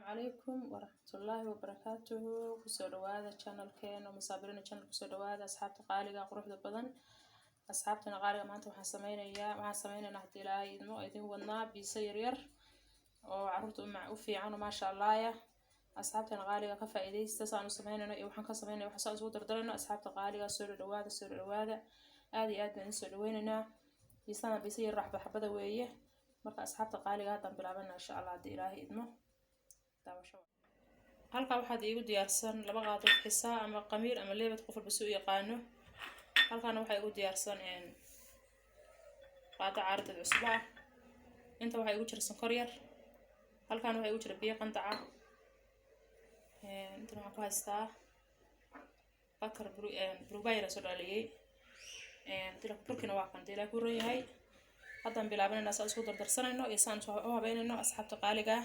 عليكم ورحمة الله وبركاته. كسر هذا channel كين ومصابرين channel كسر هذا أصحاب تقاليق قروح ذبضن أصحابتنا قالوا ما أنتم حسمينا نحتي لا يدمو إذا هو الناب بيصير وعرفت مع وفي عنه ما شاء الله يا أصحابتنا قالوا كفى إذا استسانوا سمينا وحن كسمينا وحصل زود درنا أصحاب تقاليق سر هذا آدي نسر ويننا يصنع بيصير راح بحبة وياه مرة أصحاب تقاليق هذا بلعبنا إن شاء الله دي إلهي يدمو halka waxaad iigu diyaarsan laba qaado xisaa ama qamiir ama leebad qof walba soo yaqaano halkaana waxa iigu diyaarsan qaado caarad cusub ah inta waxa iigu jira sonkor yar halkaana waxa iigu jira biyo qandaca inta waxa ku haystaa bakar brubayra soo dhaliyay dilka burkina waa kan dilaa ku reeyahay hadan bilaabana saas isku dardarsanayno iyo saan soo habeynayno asxaabta qaaliga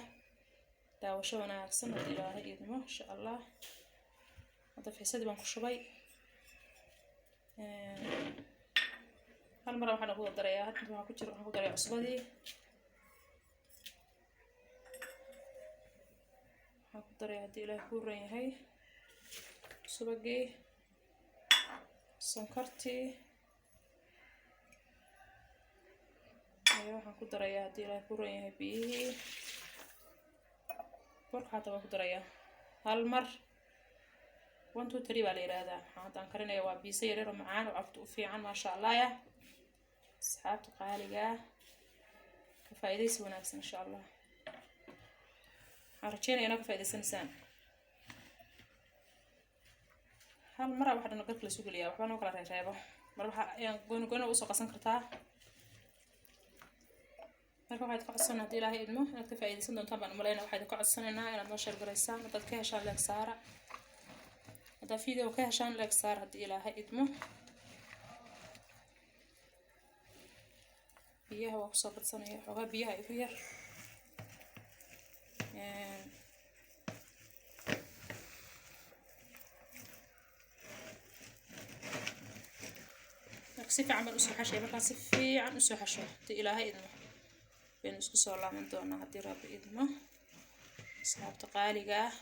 داوشة وناكسن الإلهي إذنه إن شاء الله هذا في حسادي بنكو شبي هالمرة وحنا نقول الدريات انتو هنقول دريا عصبدي هنقول دريا هدي إلهي كورين هاي سبقي سنكرتي ايوه هنقول دريا هدي إلهي كورين هاي بيه حتى ما قدريا هالمر 1 2 3 بالي هذا حاطان كرنيه waa biisa yar oo macaan oo aftu u fiican ma sha Allah ya asxaabta qaaliga ka faa'iideysi wanaagsan insha Allah arjeenayna ka faa'iideysanaysan hal mar waxa naga kala sugaliya waxba noo kala reebo mar waxa ayaan goon u soo qasan kartaa marka waxaad ka codsanaa ilaahay idmo inaad ka faa'iideysan doontaan baan umaleynaa waxaad ka codsanaynaa inaad noo share gareysaan dad ka heshaan like saara hada video ka heshaan like saara hadii ilaahay idmo biyaha waa ku soo badsanaya xogaa biyaha igu yar si fiican u soo xashay marka si fiican u soo xashay hadii ilaahay idmo بين اسكو سولا من دونا هدي رب إدمه أصحاب تقاليقه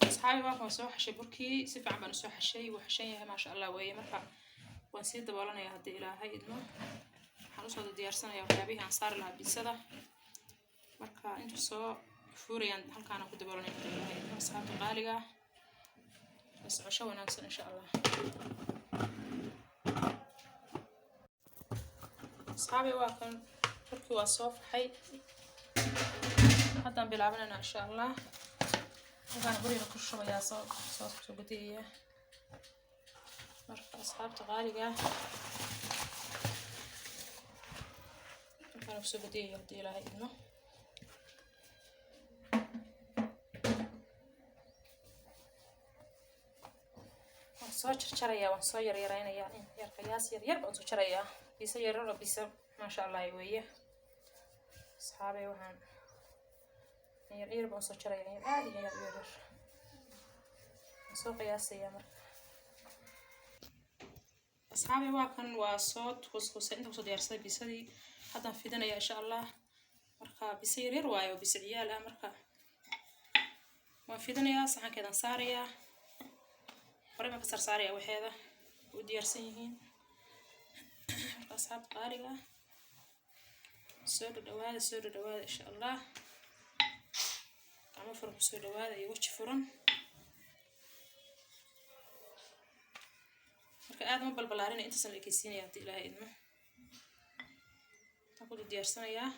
أصحابي واقف مسوح شي بركي سيف عم نسوح شي وحشية ما شاء الله ويا مرحبا ونسيت دبالنا يا هدي إلهي إدمه حنوصل ديار سنة يا وحابيها نصار لها بيسدة مركا انتو سو فوريان هل كانوا كنت دبالنا يا هدي إلهي إدمه أصحاب تقاليقه بس عشوا ناقصن إن شاء الله أصحابي واكن بركي وصوف حي حتى بيلعبنا إن شاء الله وكان برينا كل شوية صوت سعودية مرة أصحاب تغالية كانوا في سعودية يهدي لها إنه وصو شرشرية وصو يريرين يعني يرقياس يربع وصو شرية بيسير بيسير ما شاء الله يويه أصحابي وهان ير بوصل شري يعني عادي ير سوق قياسية مر أصحابي واكن وصوت خصوصا أنت وصل يرسل بيسدي حتى في دنا إن شاء الله مركا بيسير يرواي وبيسعياله مركا وفي دنا صحن كذا صارية قريبا كسر صارية وهذا وديرسيين أصحاب قارقة سود دواد إن شاء الله عم فرم سود دواد يوش فرن مركا آدم بالبلارين أنت سنة كيسين يا هدي إلهي إدمه تقول ديار سنة يا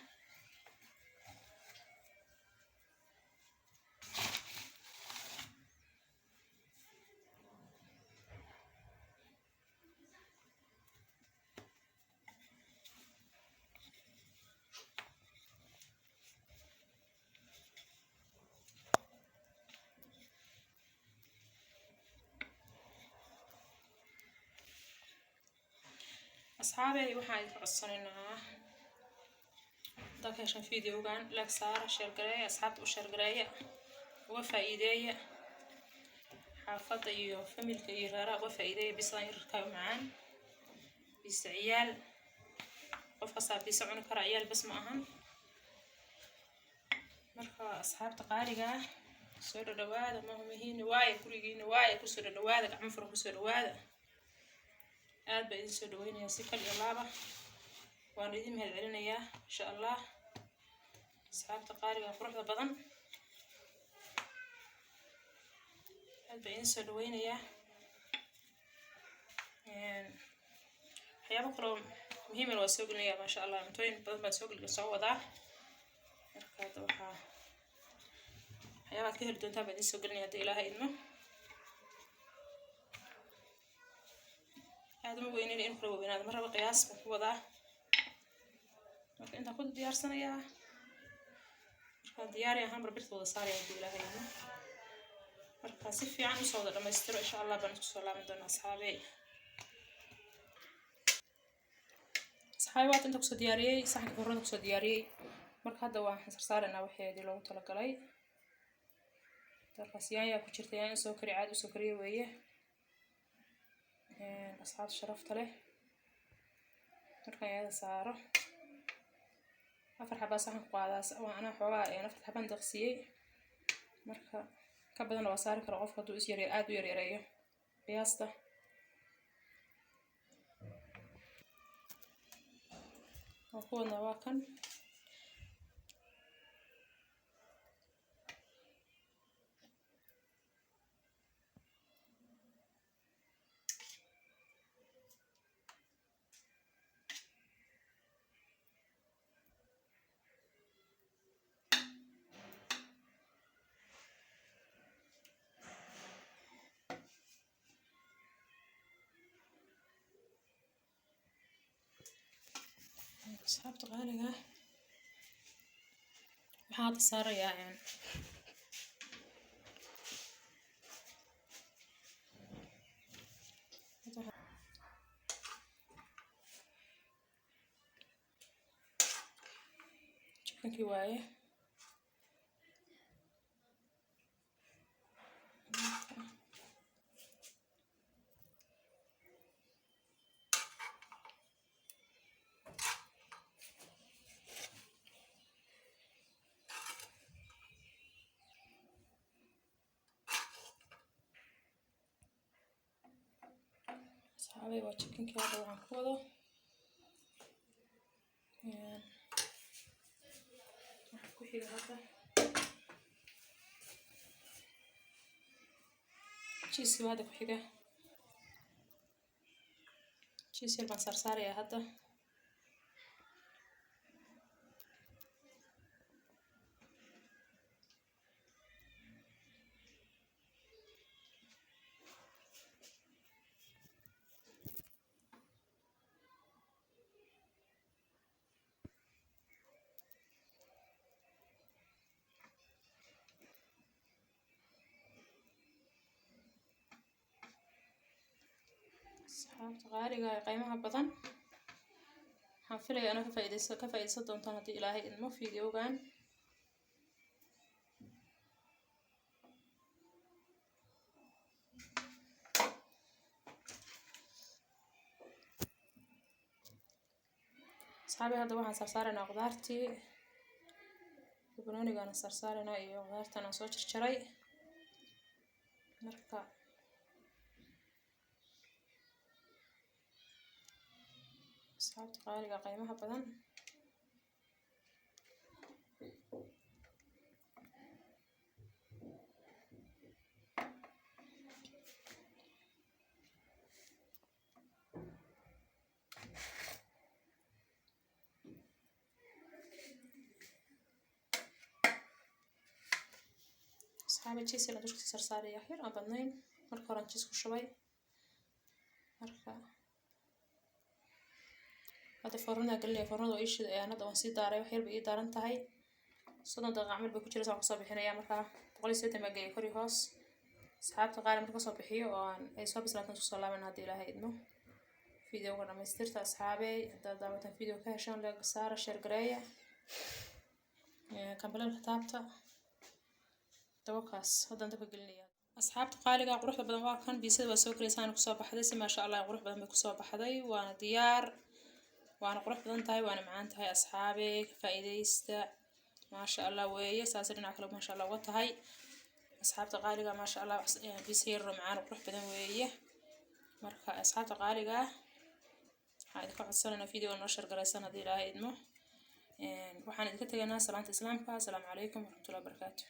أصحابي waxaan ka codsanaynaa dadka shan fiidiyogan like saar share gareeya asxaabta u share gareeya uga faa'iideeya xaafadda iyo familka iyo reeraha uga faa'iideeya bisaan yarka macaan bis ciyaal qof kasta bis cuni kara ciyaal bas ma ahan asxaabta qaaliga soo dhawaada mahmihiin waaye gurigiina waaye ku soo dhawaada gacmo furan ku soo dhawaada aad baa idin soo dhaweynaya si kal iyo laaba waan idin mahad celinayaa insha Allah asxaabta qaaliga quruxda badan aad baa idin soo dhaweynaya waxyaabo kale muhiim ah waa soo gelinaya ma sha Allah cuntooyin badan baa soo wadaa marka waxaa waxyaabaad ka heli doontaa baa idin soo gelinaya hadii Ilaahay idmo aad uma weyneen in kala weynaado maraba qiyaas baan ku wadaa marka inta ku diyaarsanayaa marka diyaari ahaan barbirta wada saaraya hadii Ilaahay idmo marka si fiican u soo wada dhamaystiro insha Allah baan isku soo laaban doonaa asxaabey waad inta ku soo diyaariyay saxanka horrada ku soo diyaariyay marka hadda waan saarsaarnaa waxeedii loogu tala galay darqasiyaan yaa ku jirtay aan soo kari caad u soo kariyo weeye asxaab sharafta leh marka ayada saaro afar xabba saxan qaadaas oo ana xoogaa afar xabban daqsiyay marka ka badan waa saari karo qofka haduu is yareeyo aad u yareeyo qiyaasta وكونا واكن asxaabta qaaliga waxaad saarayaa chickenkii waaye صحابي واتشكن كذا وعن كذا كوحي هذا تشيسي هذا كوحي تشيسي المنصر صاري هذا asxaabta qaaliga qiimaha badan waxaan filayaa inaan ka faa'iideysan doontaan haddii Ilaahay idmo fiidiyowgan asxaabi hadda waxaan saarsaaraynaa qudaartii banoonigaan saarsaaraynaa iyo qudaartan aan soo jarjaray marka asxaabta qaaliga qiimaha badan asxaabi cheese la dushka saarsaaraya xir aan badnayn marka hore cheese ku shubay marka هذا فرنا قال لي فرنا وإيش أنا ده وانسي داري وحير بقي دارن تهاي صدق ده عمل بكتير صعب صباح هنا يا مركا بقولي سيد ما جاي كوري هاس سحبت قارة مركا صباحية وأن أي صباح بس لا تنسوا صلاة من هذه لها إنه فيديو كنا مسترت أصحابي ده مثلا فيديو كهشان لقصار الشرقية كمل الكتابة توقعس هذا أنت بقول لي أصحابت قالي قروح بدن واقعا بيصير وسوق لسان كصوب حدث ما شاء الله قروح بدن بكصوب حدي وأنا ديار وأنا قروح بدن تاي وأنا معان تاي أصحابي فائديست ما شاء الله ويا ساسرنا كله ما شاء الله وتهاي أصحابته قالقة ما شاء الله بيصير معانا وروح بدن ويا مركا أصحابته قالقة هاي كل عصرنا فيديو ونشر قريسنا دي لا يدمه وحنا نتكلم سلامة الإسلام. السلام عليكم ورحمة الله وبركاته.